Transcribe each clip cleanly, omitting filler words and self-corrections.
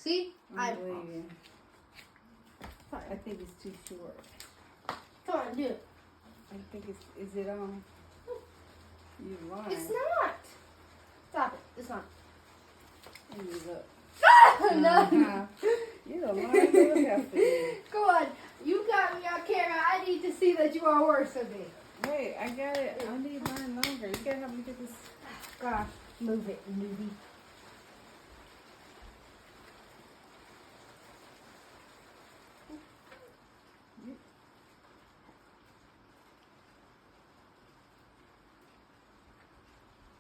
See? I believe you. I think it's too short. Come on, do it. I think is it on? You lying. It's not. Stop it. It's not. And you look. No. You're a lying little heifer. Come on. You got me on camera. I need to see that you are worse than me. Wait, I got it. I need mine longer. You gotta help me get this. Gosh. Move it, newbie.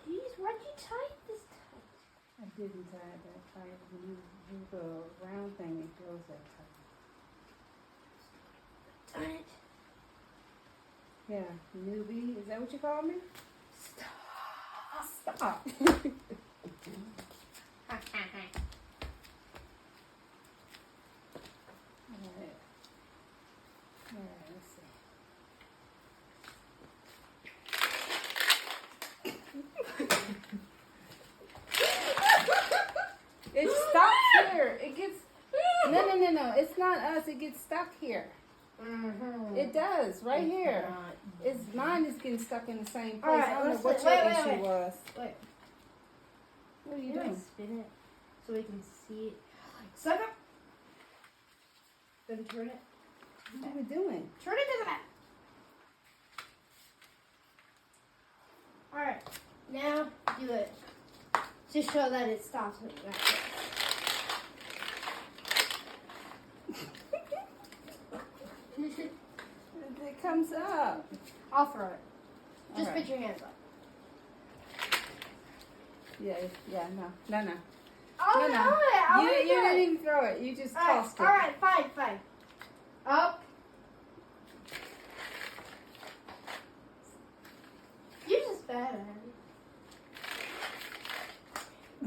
Jeez, why'd you tie this tight? I didn't tie it that tight. You do the round thing, it goes that tight. Darn it. Yeah, newbie. Is that what you call me? Stop. Stop. Alright. Alright, let's see. It stops here. It gets. No. It's not us. It gets stuck here. Mm-hmm. It does, right It's here. not. It's mine is getting stuck in the same place. All right, I don't know let's what wait, your wait, issue wait. was. Wait. What are you Can I doing? spin it so we can see it? Suck up. Then turn it. What are we doing? Turn it to the back. Alright. Now do it. To show that it stops at the back. It comes up. I'll throw it. Just Alright. put your hands up. Yeah, no. I'll No. do it. I'll You do didn't it. even throw it. You just Alright, tossed it. alright, fine. Up. You're just bad at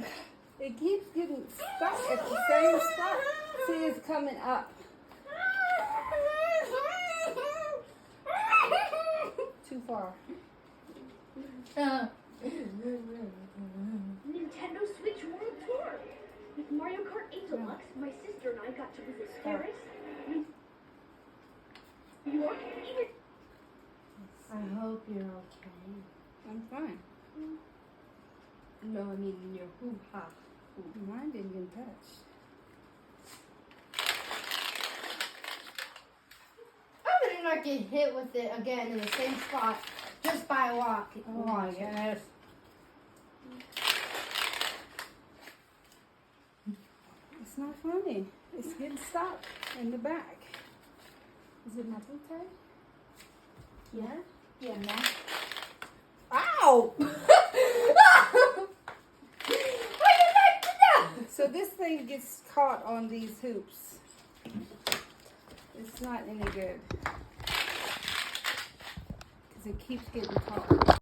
it. It keeps getting stuck at the same spot. See, it's coming up. Too far. Nintendo Switch World Tour. With Mario Kart 8 Deluxe, my sister and I got to visit Paris, New York, even... I hope you're okay. I'm fine. No, I mean your hoo-ha. Mine didn't get touched. I better not get hit with it again in the same spot just by walking. Oh my goodness. It's not funny. It's getting stuck in the back. Is it my bow tie? Yeah? Yeah, no. Ow! So this thing gets caught on these hoops. It's not any good. Because it keeps getting caught.